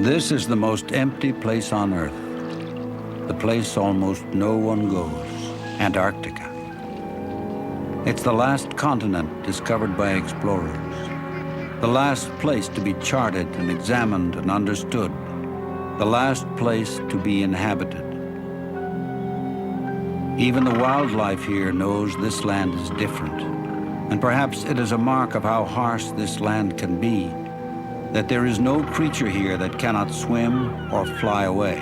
This is the most empty place on Earth, the place almost no one goes, Antarctica. It's the last continent discovered by explorers, the last place to be charted and examined and understood, the last place to be inhabited. Even the wildlife here knows this land is different, and perhaps it is a mark of how harsh this land can be, that there is no creature here that cannot swim or fly away.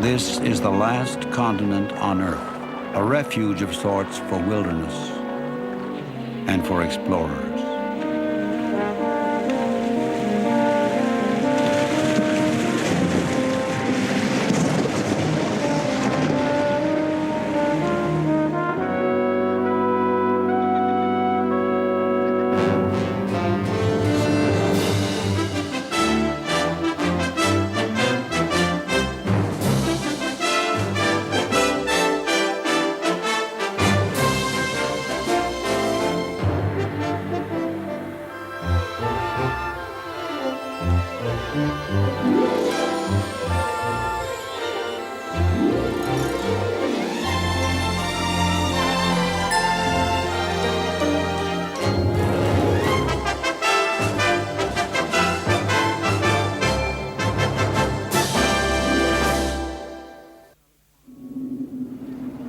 This is the last continent on Earth, a refuge of sorts for wilderness and for explorers.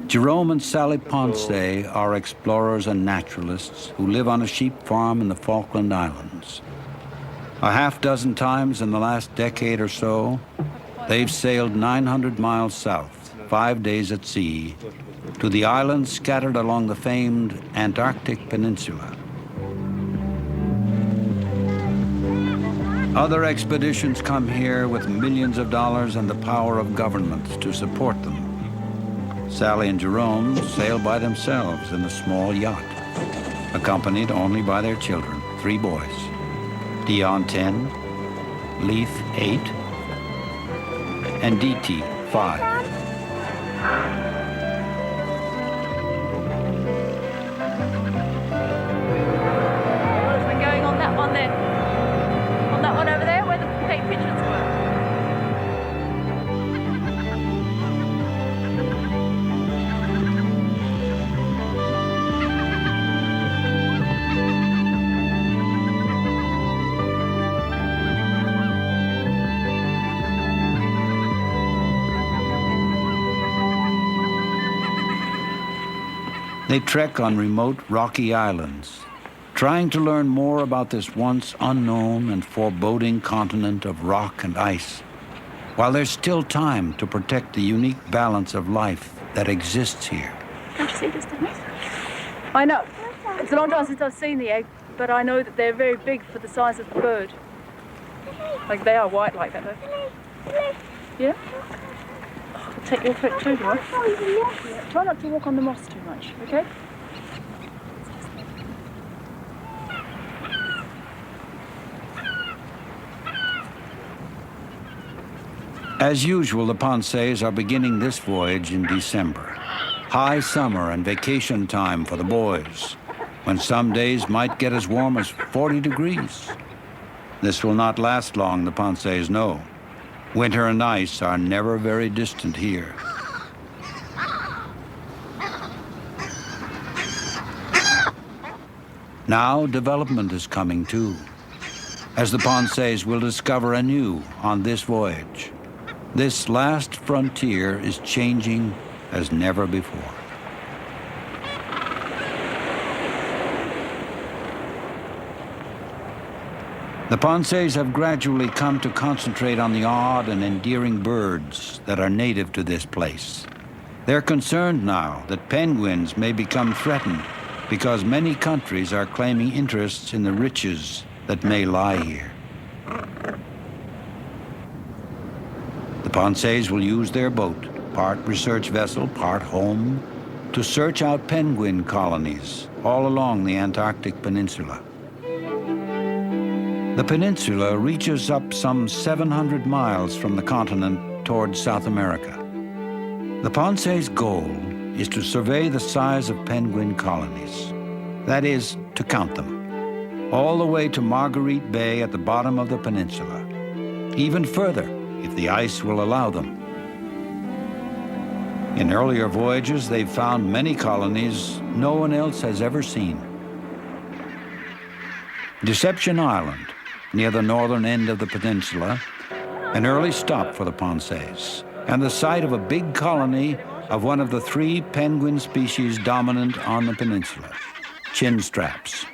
Jerome and Sally Ponce are explorers and naturalists who live on a sheep farm in the Falkland Islands. A half-dozen times in the last decade or so, they've sailed 900 miles south, 5 days at sea, to the islands scattered along the famed Antarctic Peninsula. Other expeditions come here with millions of dollars and the power of governments to support them. Sally and Jerome sail by themselves in a small yacht, accompanied only by their children, 3 boys, Dion 10, Leith 8, and DT 5. We're going on that one there, on that one over there where the big pigeons were. They trek on remote rocky islands, trying to learn more about this once unknown and foreboding continent of rock and ice, while there's still time to protect the unique balance of life that exists here. Can't you see this, Dennis? I know. It's a long time since I've seen the egg, but I know that they're very big for the size of the bird. Like they are white like that, though. Yeah? I'll take your foot too, do I? Yeah. Try not to walk on the moss too much, okay? As usual, the Ponces are beginning this voyage in December. High summer and vacation time for the boys, when some days might get as warm as 40 degrees. This will not last long, the Ponces know. Winter and ice are never very distant here. Now development is coming too, as the Ponces will discover anew on this voyage. This last frontier is changing as never before. The Ponces have gradually come to concentrate on the odd and endearing birds that are native to this place. They're concerned now that penguins may become threatened because many countries are claiming interests in the riches that may lie here. The Ponces will use their boat, part research vessel, part home, to search out penguin colonies all along the Antarctic Peninsula. The peninsula reaches up some 700 miles from the continent towards South America. The Ponce's goal is to survey the size of penguin colonies. That is, to count them, all the way to Marguerite Bay at the bottom of the peninsula. Even further, if the ice will allow them. In earlier voyages, they've found many colonies no one else has ever seen. Deception Island, near the northern end of the peninsula, an early stop for the Ponces, and the site of a big colony of one of the 3 penguin species dominant on the peninsula, chinstraps.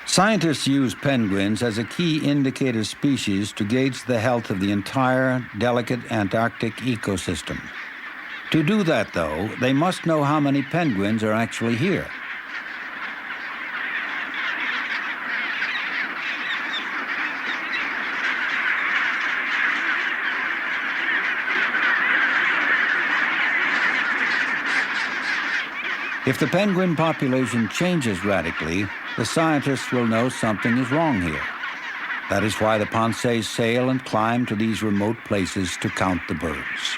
Scientists use penguins as a key indicator species to gauge the health of the entire delicate Antarctic ecosystem. To do that, though, they must know how many penguins are actually here. If the penguin population changes radically, the scientists will know something is wrong here. That is why the Ponces sail and climb to these remote places to count the birds.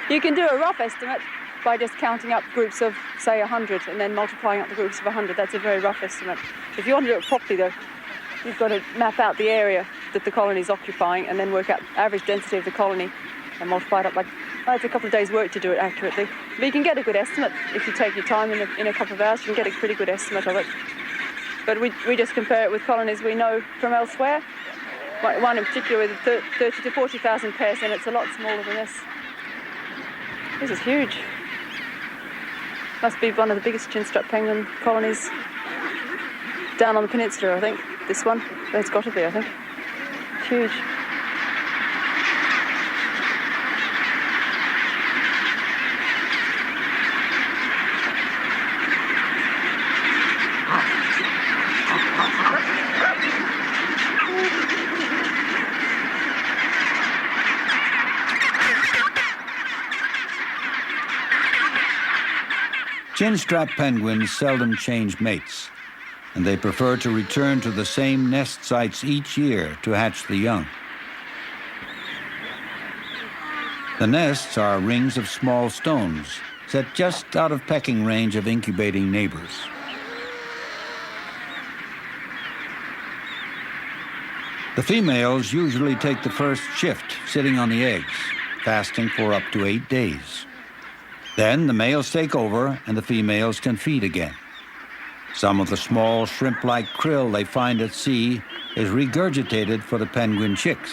You can do a rough estimate by just counting up groups of, say, 100 and then multiplying up the groups of 100. That's a very rough estimate. If you want to do it properly, though, you've got to map out the area that the colony is occupying and then work out the average density of the colony and multiply it up. Like, it's a couple of days' work to do it accurately. But you can get a good estimate. If you take your time in a couple of hours, you can get a pretty good estimate of it. But we just compare it with colonies we know from elsewhere. One in particular with 30 to 40,000 pairs, and it's a lot smaller than this. This is huge. Must be one of the biggest chinstrap penguin colonies down on the peninsula, I think. This one, it's got to be, I think. It's huge. Chinstrap penguins seldom change mates, and they prefer to return to the same nest sites each year to hatch the young. The nests are rings of small stones set just out of pecking range of incubating neighbors. The females usually take the first shift sitting on the eggs, fasting for up to 8 days. Then the males take over and the females can feed again. Some of the small shrimp-like krill they find at sea is regurgitated for the penguin chicks.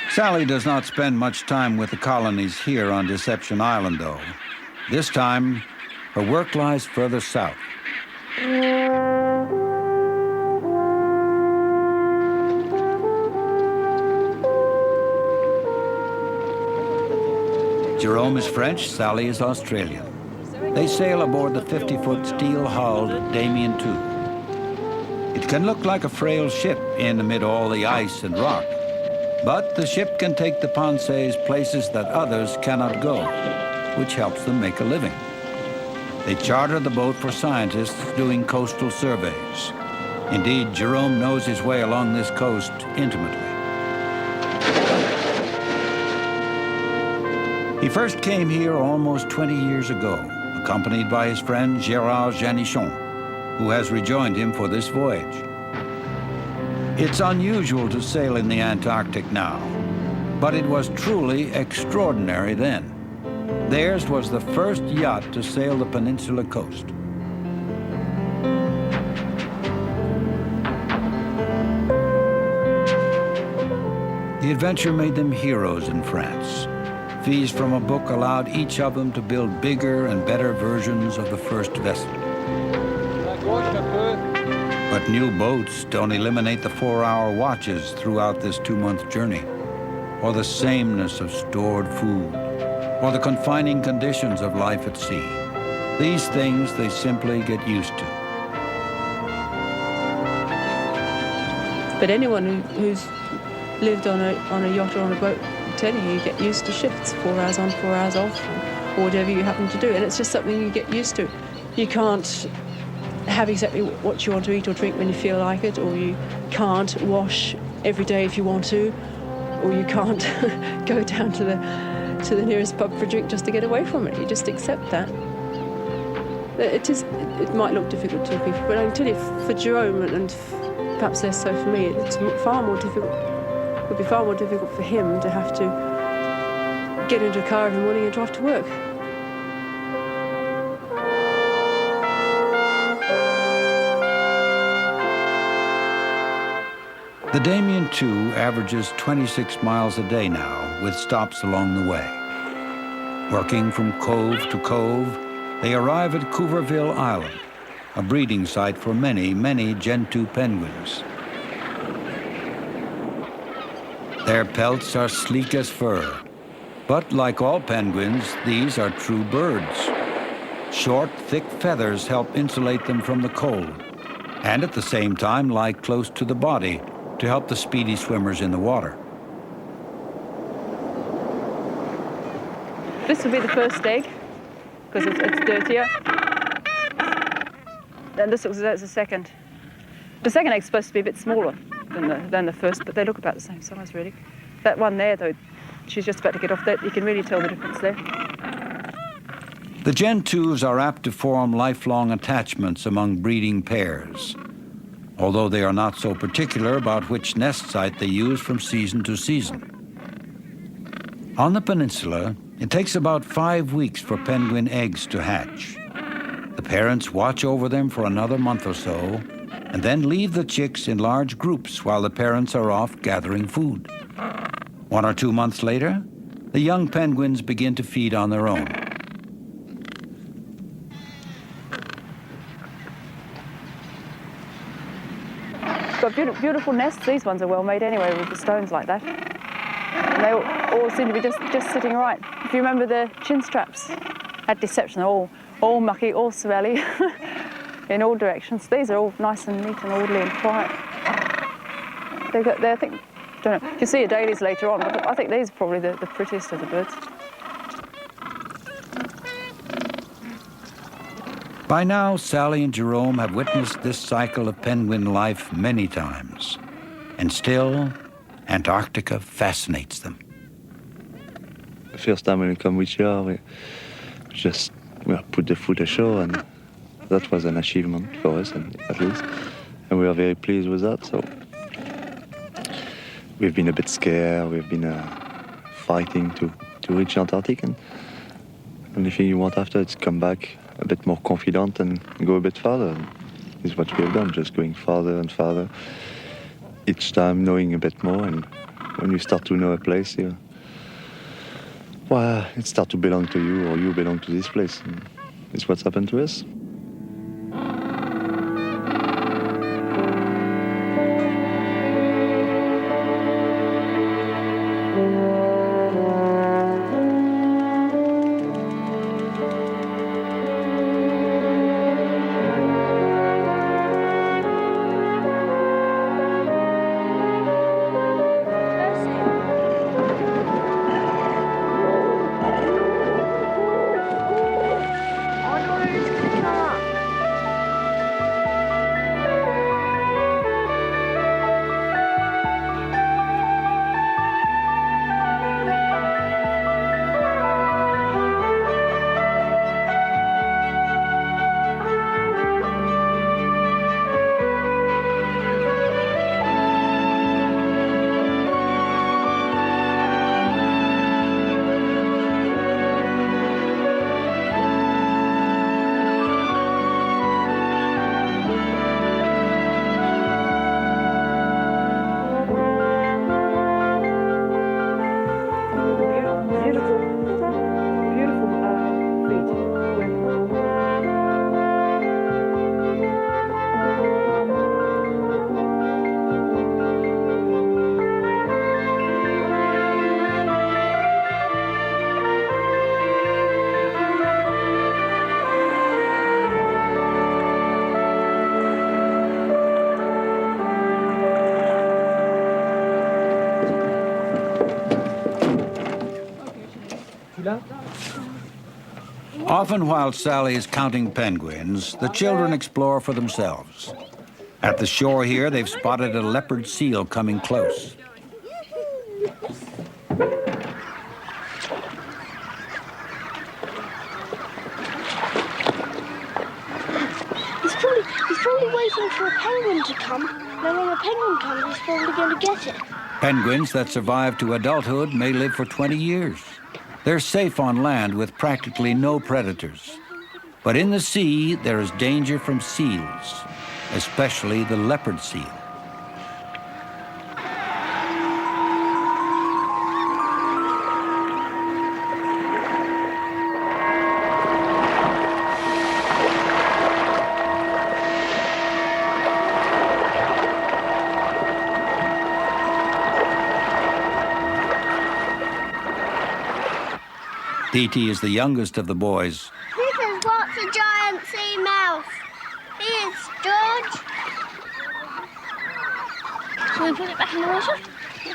Sally does not spend much time with the colonies here on Deception Island, though. This time, her work lies further south. Jerome is French, Sally is Australian. They sail aboard the 50-foot steel-hulled Damien II. It can look like a frail ship in amid all the ice and rock, but the ship can take the Ponces places that others cannot go, which helps them make a living. They charter the boat for scientists doing coastal surveys. Indeed, Jerome knows his way along this coast intimately. He first came here almost 20 years ago, accompanied by his friend Gérard Janichon, who has rejoined him for this voyage. It's unusual to sail in the Antarctic now, but it was truly extraordinary then. Theirs was the first yacht to sail the peninsula coast. The adventure made them heroes in France. Fees from a book allowed each of them to build bigger and better versions of the first vessel. But new boats don't eliminate the 4-hour watches throughout this 2-month journey, or the sameness of stored food, or the confining conditions of life at sea. These things they simply get used to. But anyone who's lived on a yacht or on a boat, I'm telling you, you get used to shifts, 4 hours on, 4 hours off, or whatever you happen to do. And it's just something you get used to. You can't have exactly what you want to eat or drink when you feel like it, or you can't wash every day if you want to, or you can't go down to the nearest pub for a drink just to get away from it. You just accept that. It might look difficult to people, but I can tell you, for Jerome, and perhaps less so for me, it's far more difficult. It would be far more difficult for him to have to get into a car every morning and drive to work. The Damien II averages 26 miles a day now, with stops along the way. Working from cove to cove, they arrive at Couverville Island, a breeding site for many, many Gentoo penguins. Their pelts are sleek as fur, but like all penguins, these are true birds. Short, thick feathers help insulate them from the cold, and at the same time lie close to the body to help the speedy swimmers in the water. This will be the first egg, because it's dirtier. Then this looks as though it's the second. The second egg's supposed to be a bit smaller than the first, but they look about the same size, really. That one there, though, she's just about to get off that. You can really tell the difference there. The Gentoos are apt to form lifelong attachments among breeding pairs, although they are not so particular about which nest site they use from season to season. On the peninsula, it takes about 5 weeks for penguin eggs to hatch. The parents watch over them for another month or so, and then leave the chicks in large groups while the parents are off gathering food. 1 or 2 months later, the young penguins begin to feed on their own. Got beautiful nests. These ones are well made anyway, with the stones like that. And they all seem to be just sitting right. If you remember the chin straps, at Deception, they're all mucky, all smelly, in all directions. These are all nice and neat and orderly and quiet. I think, don't know. You can see adalies later on, but I think these are probably the prettiest of the birds. By now, Sally and Jerome have witnessed this cycle of penguin life many times, and still, Antarctica fascinates them. The first time when we come with her, we just put the foot ashore, and that was an achievement for us, at least, and we are very pleased with that. So we've been a bit scared. We've been fighting to reach Antarctic, and the only thing you want after is to come back a bit more confident and go a bit farther. And this is what we have done, just going farther and farther, each time knowing a bit more. And when you start to know a place here, well, it starts to belong to you, or you belong to this place. And it's what's happened to us. Often while Sally is counting penguins, the children explore for themselves. At the shore here, they've spotted a leopard seal coming close. He's probably waiting for a penguin to come. Then when a penguin comes, he's probably going to get it. Penguins that survive to adulthood may live for 20 years. They're safe on land with practically no predators. But in the sea, there is danger from seals, especially the leopard seal. Dee is the youngest of the boys. This is what's a giant sea mouse. Here's George. Shall we put it back in the water?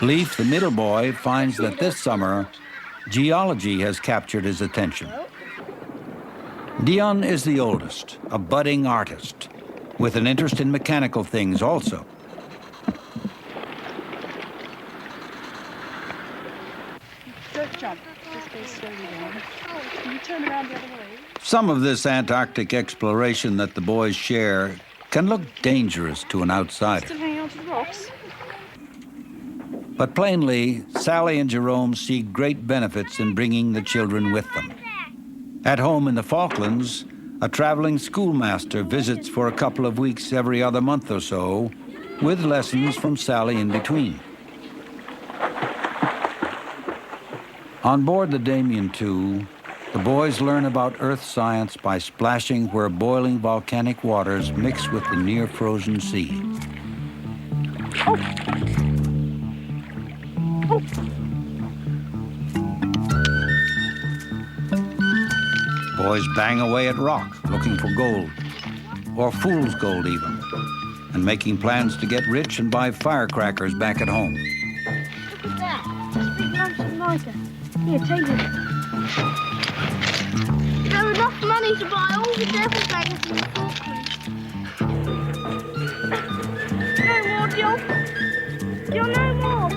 Leif, the middle boy, finds that this summer, geology has captured his attention. Dion is the oldest, a budding artist, with an interest in mechanical things also. Don't jump. Just go slowly down. Can you turn around the other way? Some of this Antarctic exploration that the boys share can look dangerous to an outsider. Still hanging on to the rocks? But plainly, Sally and Jerome see great benefits in bringing the children with them. At home in the Falklands, a traveling schoolmaster visits for a couple of weeks every other month or so, with lessons from Sally in between. On board the Damien II, the boys learn about Earth science by splashing where boiling volcanic waters mix with the near-frozen sea. Boys bang away at rock, looking for gold, or fool's gold even, and making plans to get rich and buy firecrackers back at home. Look at that. This big lump of mica. Here, take it. There are enough money to buy all the devil daggers in the Falklands. No more, John. John, no more.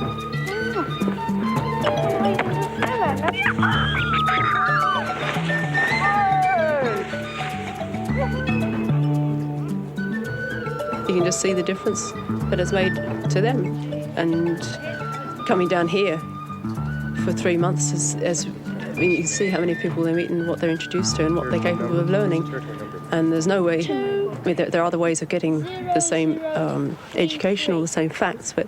You can just see the difference that it's made to them. And coming down here for 3 months, I mean, you can see how many people they meet and what they're introduced to and what they're capable of learning. And there's no way, I mean, there are other ways of getting the same education or the same facts, but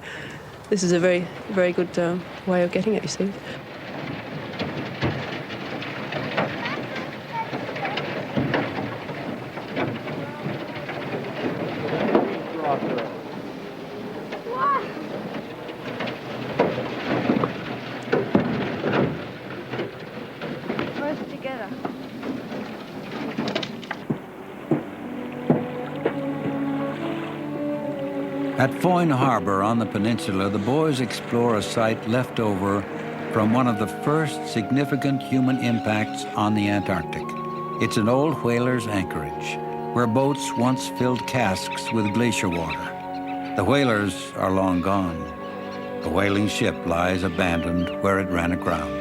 this is a very, very good way of getting it, you see. At Foyne Harbor on the peninsula, the boys explore a site left over from one of the first significant human impacts on the Antarctic. It's an old whaler's anchorage, where boats once filled casks with glacier water. The whalers are long gone. The whaling ship lies abandoned where it ran aground.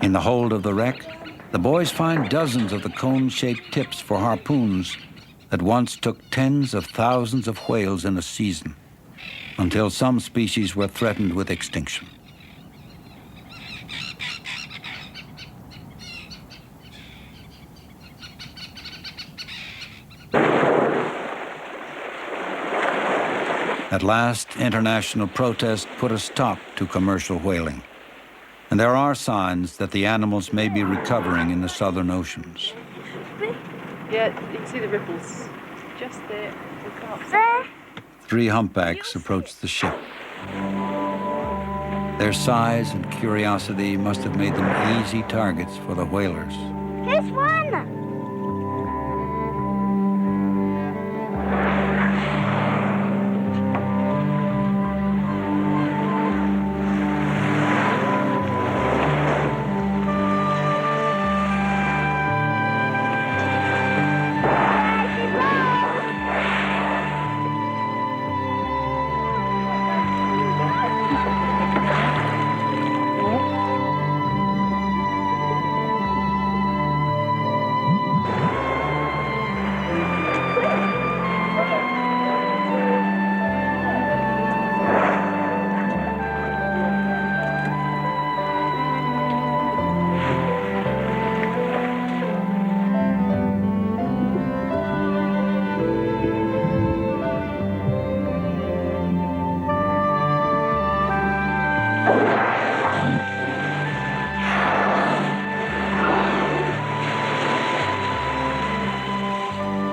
In the hold of the wreck, the boys find dozens of the cone-shaped tips for harpoons that once took tens of thousands of whales in a season, until some species were threatened with extinction. At last, international protest put a stop to commercial whaling. And there are signs that the animals may be recovering in the southern oceans. Yeah, you can see the ripples. Just there. There. 3 humpbacks approach the ship. Their size and curiosity must have made them easy targets for the whalers. Here's one.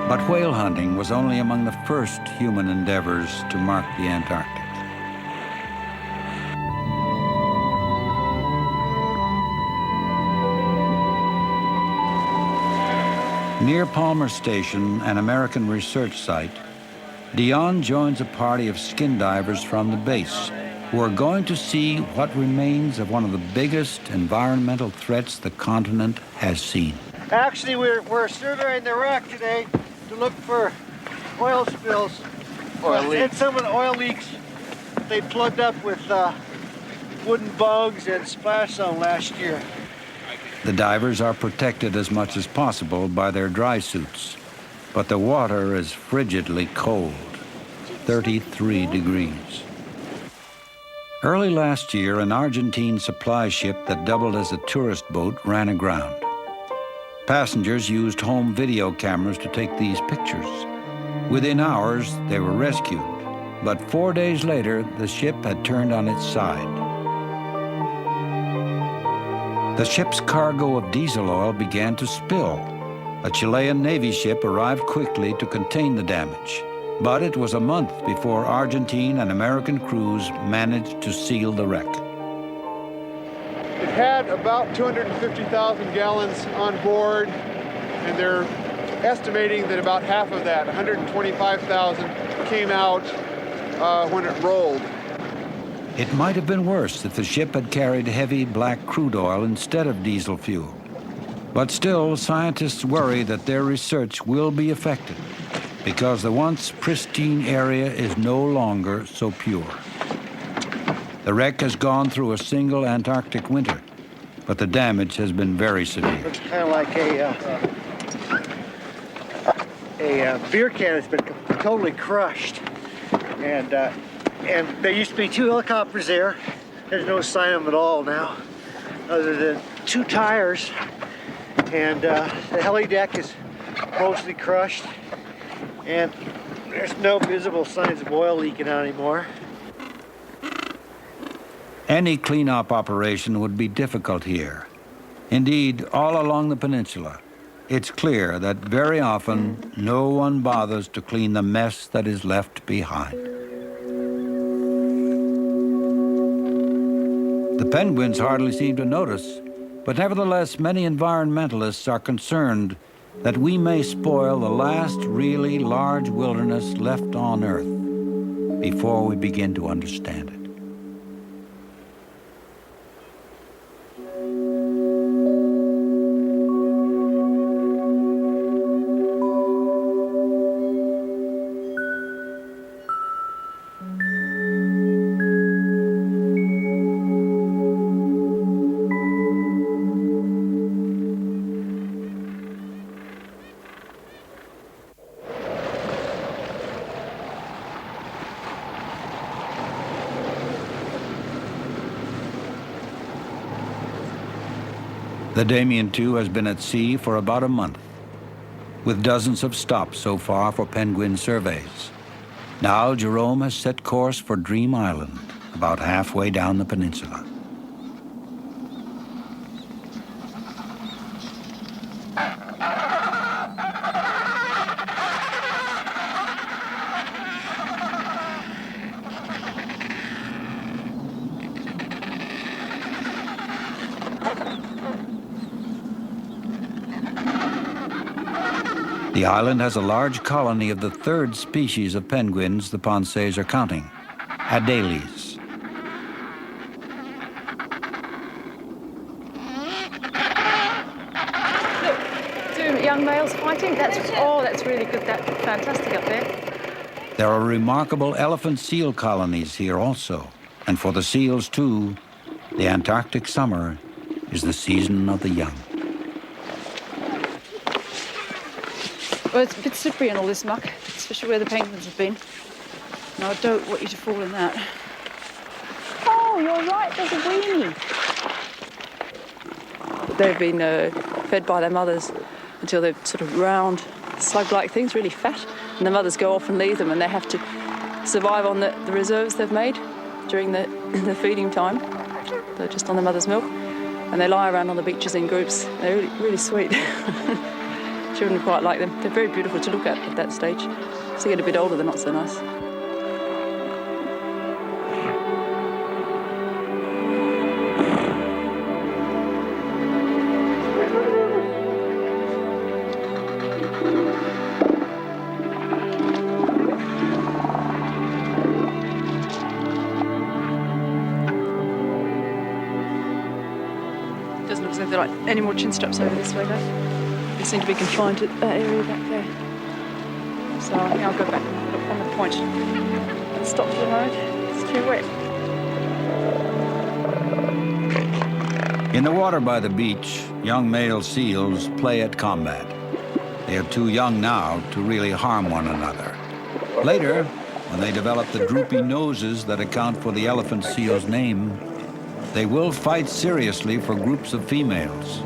But whale hunting was only among the first human endeavors to mark the Antarctic. Near Palmer Station, an American research site, Dion joins a party of skin divers from the base who are going to see what remains of one of the biggest environmental threats the continent has seen. Actually, we're surveying the wreck today to look for oil spills. And some of the oil leaks they plugged up with wooden bugs and splash zone last year. The divers are protected as much as possible by their dry suits, but the water is frigidly cold, 33 degrees. Early last year, an Argentine supply ship that doubled as a tourist boat ran aground. Passengers used home video cameras to take these pictures. Within hours, they were rescued, but 4 days later, the ship had turned on its side. The ship's cargo of diesel oil began to spill. A Chilean Navy ship arrived quickly to contain the damage, but it was a month before Argentine and American crews managed to seal the wreck. It had about 250,000 gallons on board, and they're estimating that about half of that, 125,000, came out when it rolled. It might have been worse if the ship had carried heavy black crude oil instead of diesel fuel. But still, scientists worry that their research will be affected because the once pristine area is no longer so pure. The wreck has gone through a single Antarctic winter, but the damage has been very severe. Looks kind of like a beer can that's been totally crushed. And there used to be 2 helicopters there. There's no sign of them at all now, other than 2 tires. And the heli deck is mostly crushed. And there's no visible signs of oil leaking out anymore. Any cleanup operation would be difficult here. Indeed, all along the peninsula, it's clear that very often no one bothers to clean the mess that is left behind. The penguins hardly seem to notice, but nevertheless, many environmentalists are concerned that we may spoil the last really large wilderness left on Earth before we begin to understand it. The Damien II has been at sea for about a month, with dozens of stops so far for penguin surveys. Now Jerome has set course for Dream Island, about halfway down the peninsula. The island has a large colony of the 3rd species of penguins the Ponce's are counting, Adelies. Look, 2 young males fighting. That's really good. That's fantastic up there. There are remarkable elephant seal colonies here also. And for the seals too, the Antarctic summer is the season of the young. Well, it's a bit slippery in all this muck, especially where the penguins have been. And I don't want you to fall in that. Oh, you're right, there's a weenie. They've been fed by their mothers until they're sort of round, slug-like things, really fat. And the mothers go off and leave them, and they have to survive on the reserves they've made during the feeding time. They're just on the mother's milk, and they lie around on the beaches in groups. They're really, really sweet. Children quite like them. They're very beautiful to look at that stage. As they get a bit older, they're not so nice. Doesn't look as if there are any more chin straps over this way though. They seem to be confined to that area back there. So I think I'll go back and look on the point and stop for the moment. It's too wet. In the water by the beach, young male seals play at combat. They are too young now to really harm one another. Later, when they develop the droopy noses that account for the elephant seal's name, they will fight seriously for groups of females.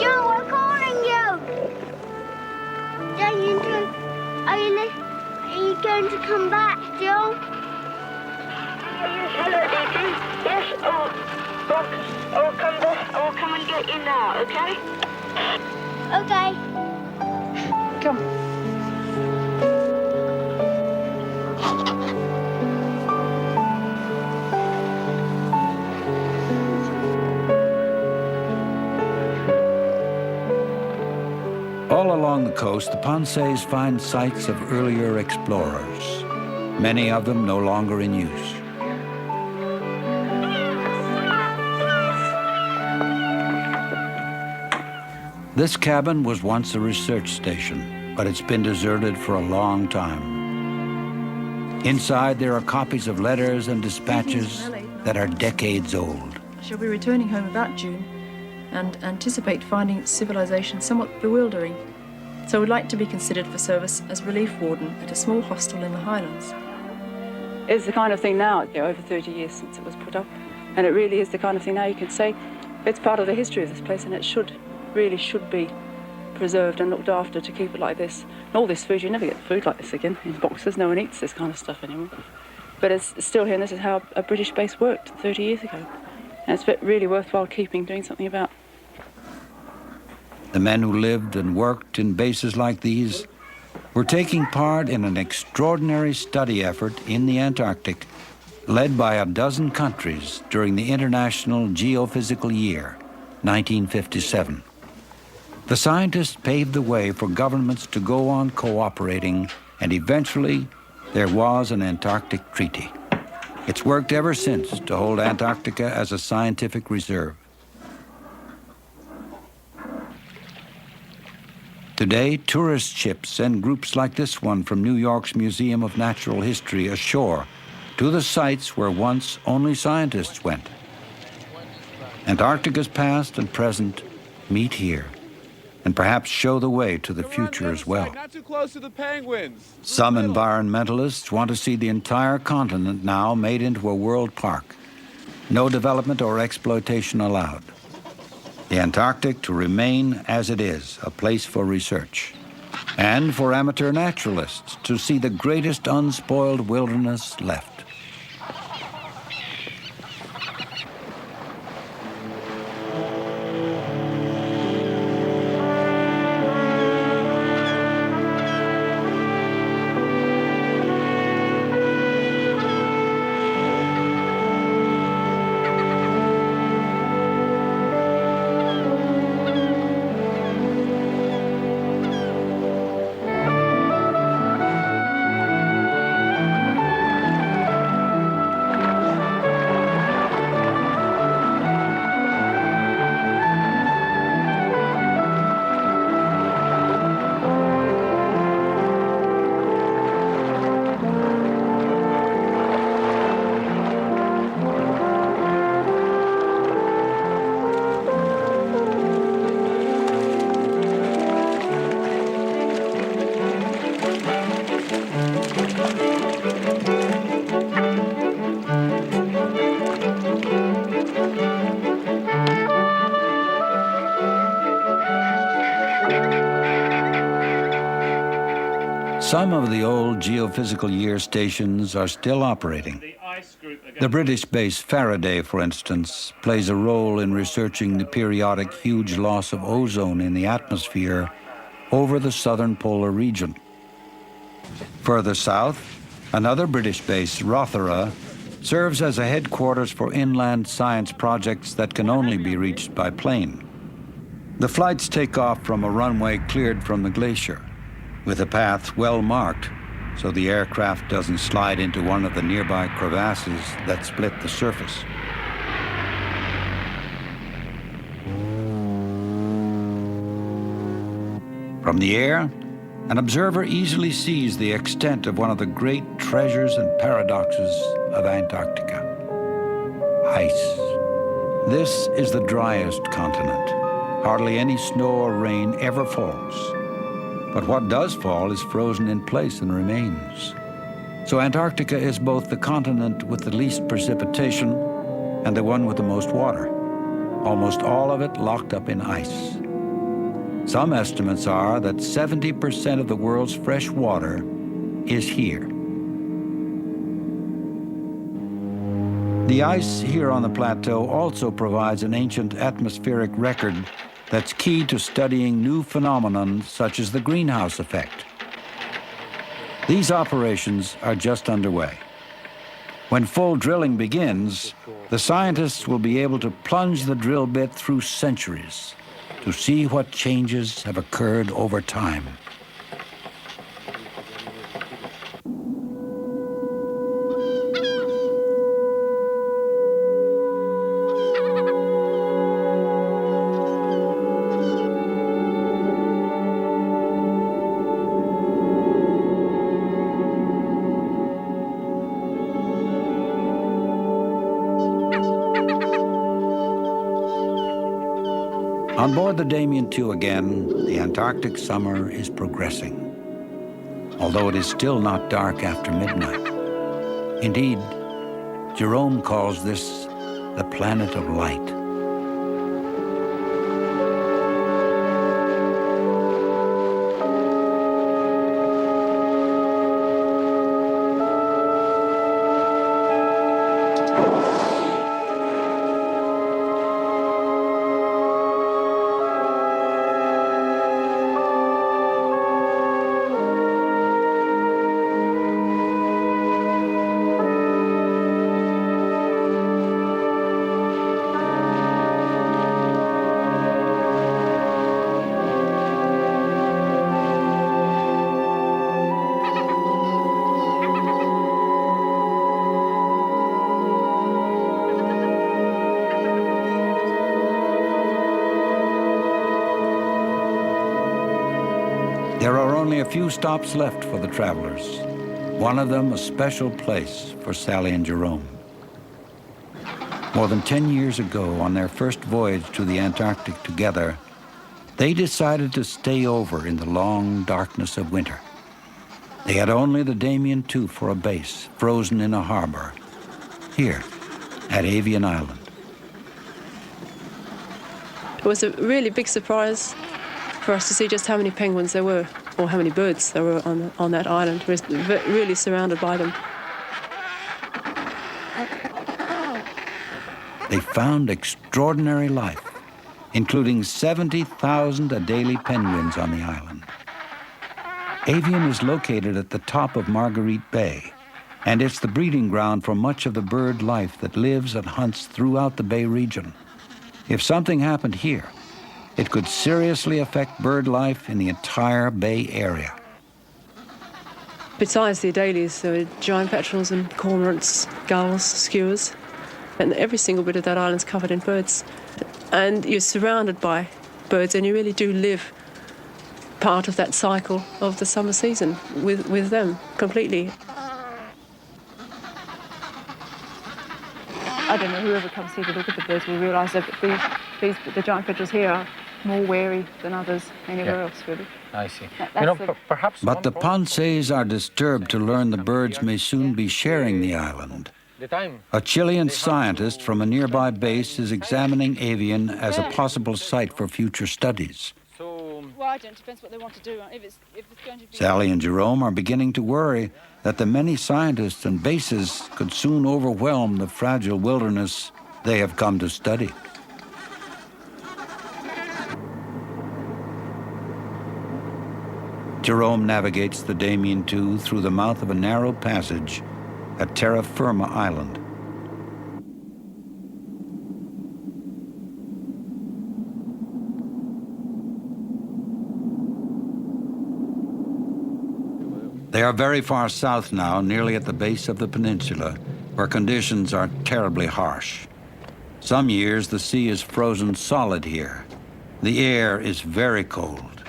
Joe, we're calling you. Are you going to come back, Joe? Hello, Deacon. Yes, I'll come and get you now, okay? Okay. Come. All along the coast, the Panseys find sites of earlier explorers, many of them no longer in use. This cabin was once a research station, but it's been deserted for a long time. Inside, there are copies of letters and dispatches that are decades old. I shall be returning home about June and anticipate finding civilization somewhat bewildering. So I would like to be considered for service as relief warden at a small hostel in the Highlands. It's the kind of thing now, over 30 years since it was put up, and it really is the kind of thing now you can say it's part of the history of this place, and it really should be preserved and looked after to keep it like this. And all this food, you never get food like this again in boxes. No one eats this kind of stuff anymore. But it's still here, and this is how a British base worked 30 years ago. And it's really worthwhile doing something about. The men who lived and worked in bases like these were taking part in an extraordinary study effort in the Antarctic, led by a dozen countries during the International Geophysical Year, 1957. The scientists paved the way for governments to go on cooperating, and eventually there was an Antarctic Treaty. It's worked ever since to hold Antarctica as a scientific reserve. Today, tourist ships send groups like this one from New York's Museum of Natural History ashore to the sites where once only scientists went. Antarctica's past and present meet here, and perhaps show the way to the future as well. Not too close to the penguins. Some environmentalists want to see the entire continent now made into a world park. No development or exploitation allowed. The Antarctic to remain as it is, a place for research. And for amateur naturalists to see the greatest unspoiled wilderness left. Some of the old geophysical year stations are still operating. The British base Faraday, for instance, plays a role in researching the periodic huge loss of ozone in the atmosphere over the southern polar region. Further south, another British base, Rothera, serves as a headquarters for inland science projects that can only be reached by plane. The flights take off from a runway cleared from the glacier, with a path well marked so the aircraft doesn't slide into one of the nearby crevasses that split the surface. From the air, an observer easily sees the extent of one of the great treasures and paradoxes of Antarctica: ice. This is the driest continent. Hardly any snow or rain ever falls. But what does fall is frozen in place and remains. So Antarctica is both the continent with the least precipitation and the one with the most water, almost all of it locked up in ice. Some estimates are that 70% of the world's fresh water is here. The ice here on the plateau also provides an ancient atmospheric record that's key to studying new phenomena such as the greenhouse effect. These operations are just underway. When full drilling begins, the scientists will be able to plunge the drill bit through centuries to see what changes have occurred over time. On board the Damien II again, the Antarctic summer is progressing, although it is still not dark after midnight. Indeed, Jerome calls this the planet of light. There are only a few stops left for the travelers, one of them a special place for Sally and Jerome. More than 10 years ago, on their first voyage to the Antarctic together, they decided to stay over in the long darkness of winter. They had only the Damien II for a base, frozen in a harbor, here at Avian Island. It was a really big surprise for us to see just how many penguins there were, or how many birds there were on that island. We were really surrounded by them. They found extraordinary life, including 70,000 Adelie penguins on the island. Avian is located at the top of Marguerite Bay, and it's the breeding ground for much of the bird life that lives and hunts throughout the Bay region. If something happened here, it could seriously affect bird life in the entire Bay Area. Besides the Adelies, there were giant petrels and cormorants, gulls, skuas, and every single bit of that island's covered in birds. And you're surrounded by birds, and you really do live part of that cycle of the summer season with them completely. I don't know, whoever comes here to look at the birds will realise that the giant petrels here are more wary than others anywhere else, really. I see. Perhaps. But the Ponces are disturbed to learn the birds may soon be sharing the island. A Chilean scientist from a nearby base is examining Avian as a possible site for future studies. I don't. It depends what they want to do. If it's going to be... Sally and Jerome are beginning to worry that the many scientists and bases could soon overwhelm the fragile wilderness they have come to study. Jerome navigates the Damien II through the mouth of a narrow passage at Terra Firma Island. They are very far south now, nearly at the base of the peninsula, where conditions are terribly harsh. Some years the sea is frozen solid here. The air is very cold.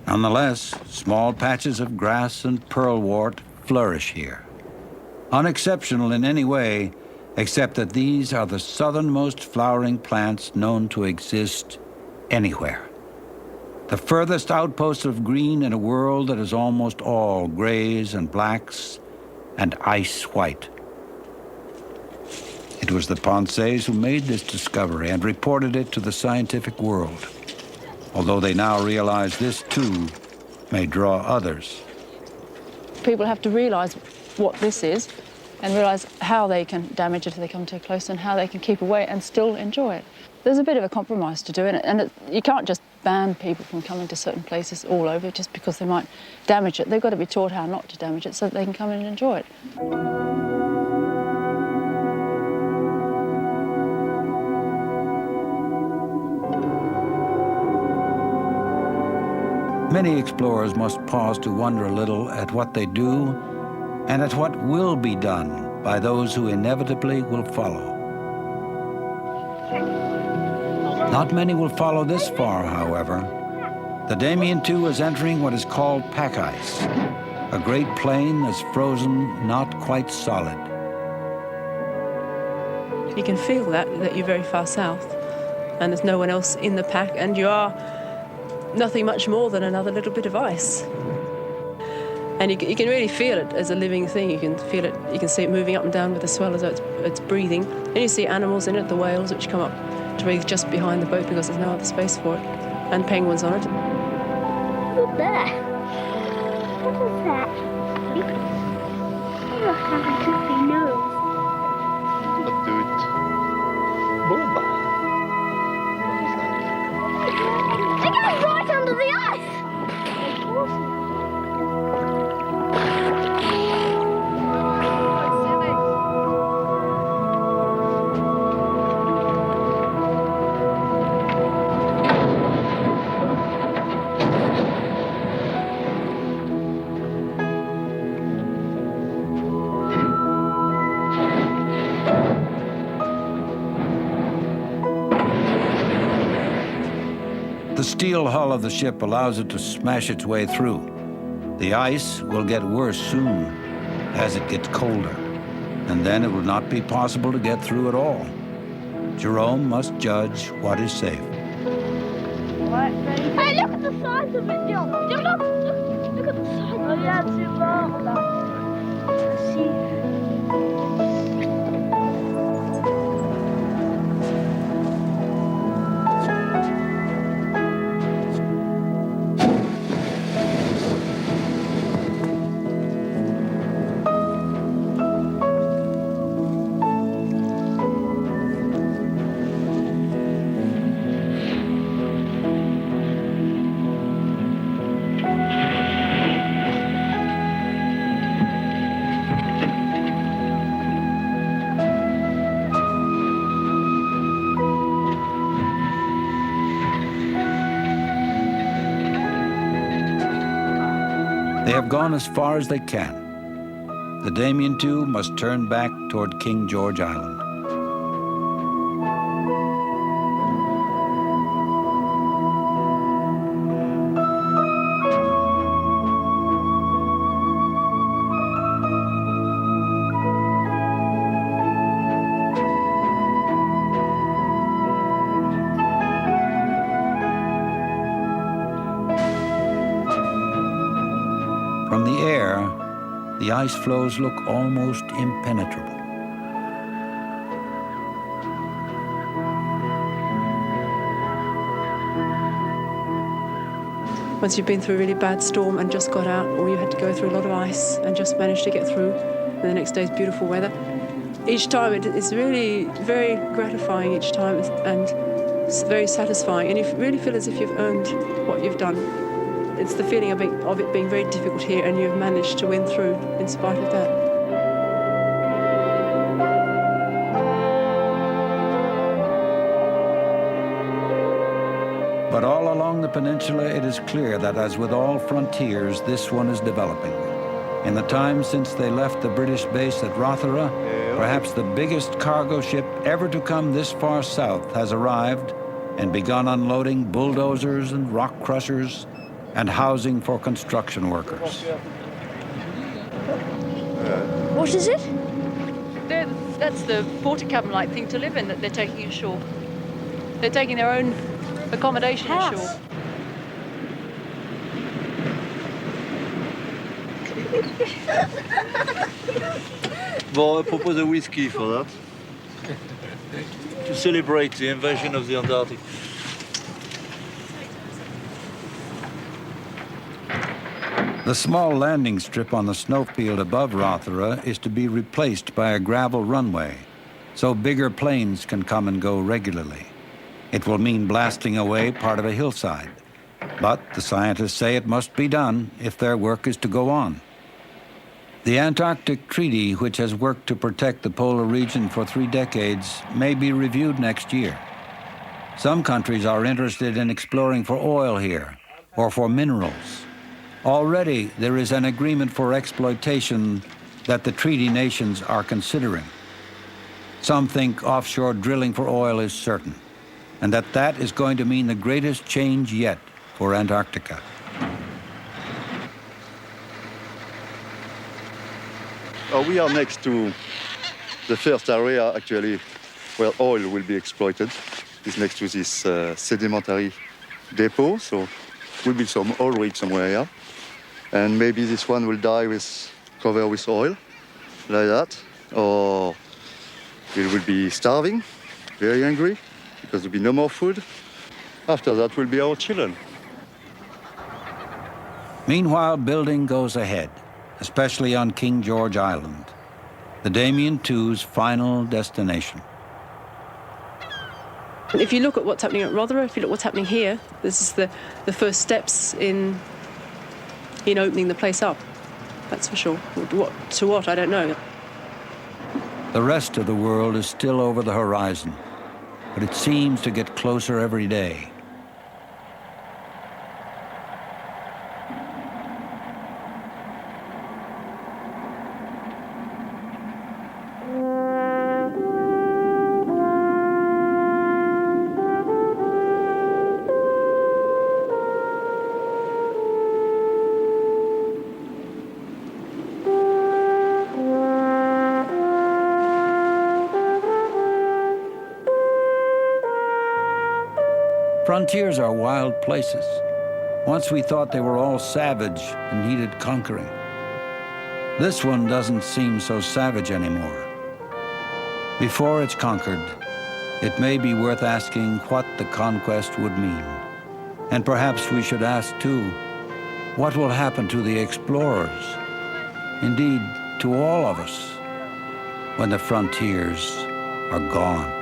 Nonetheless, small patches of grass and pearlwort flourish here. Unexceptional in any way, except that these are the southernmost flowering plants known to exist anywhere. The furthest outpost of green in a world that is almost all grays and blacks and ice white. It was the Ponces who made this discovery and reported it to the scientific world, although they now realize this too may draw others. People have to realise what this is and realise how they can damage it if they come too close and how they can keep away and still enjoy it. There's a bit of a compromise to do in it, and you can't just ban people from coming to certain places all over just because they might damage it. They've got to be taught how not to damage it so that they can come in and enjoy it. Many explorers must pause to wonder a little at what they do and at what will be done by those who inevitably will follow. Not many will follow this far, however. The Damien II is entering what is called pack ice, a great plain that's frozen not quite solid. You can feel that you're very far south and there's no one else in the pack and you are nothing much more than another little bit of ice. And you can really feel it as a living thing. You can feel it, you can see it moving up and down with the swell as though it's breathing. And you see animals in it, the whales which come up to breathe just behind the boat because there's no other space for it, and penguins on it. Look there. What is that? It looks like a toothy nose. A tooth. Bomba. It goes right under the ice! The steel hull of the ship allows it to smash its way through. The ice will get worse soon as it gets colder, and then it will not be possible to get through at all. Jerome must judge what is safe. Hey, look at the size of it, John. Look at the size of it. Oh, yeah, too long. See. They have gone as far as they can. The Damien II must turn back toward King George Island. From the air, the ice floes look almost impenetrable. Once you've been through a really bad storm and just got out, or you had to go through a lot of ice and just managed to get through, and the next day's beautiful weather. Each time it's really very gratifying each time, and it's very satisfying, and you really feel as if you've earned what you've done. It's the feeling of it being very difficult here, and you've managed to win through in spite of that. But all along the peninsula, it is clear that, as with all frontiers, this one is developing. In the time since they left the British base at Rothera, perhaps the biggest cargo ship ever to come this far south has arrived and begun unloading bulldozers and rock crushers and housing for construction workers. What is it? That's the porta cabin-like thing to live in that they're taking ashore. They're taking their own accommodation ashore. Well, I propose a whiskey for that. To celebrate the invasion of the Antarctic. The small landing strip on the snowfield above Rothera is to be replaced by a gravel runway, so bigger planes can come and go regularly. It will mean blasting away part of a hillside, but the scientists say it must be done if their work is to go on. The Antarctic Treaty, which has worked to protect the polar region for 3 decades, may be reviewed next year. Some countries are interested in exploring for oil here or for minerals. Already there is an agreement for exploitation that the treaty nations are considering. Some think offshore drilling for oil is certain, and that is going to mean the greatest change yet for Antarctica. We are next to the first area, actually, where oil will be exploited. It's next to this sedimentary depot, so will be some oil rig somewhere here. And maybe this one will die covered with oil, like that. Or it will be starving, very hungry, because there will be no more food. After that will be our children. Meanwhile, building goes ahead, especially on King George Island, the Damien II's final destination. If you look at what's happening at Rothera, if you look at what's happening here, this is the first steps in opening the place up. That's for sure. What, I don't know. The rest of the world is still over the horizon, but it seems to get closer every day. Frontiers are wild places. Once we thought they were all savage and needed conquering. This one doesn't seem so savage anymore. Before it's conquered, it may be worth asking what the conquest would mean. And perhaps we should ask, too, what will happen to the explorers? Indeed, to all of us, when the frontiers are gone.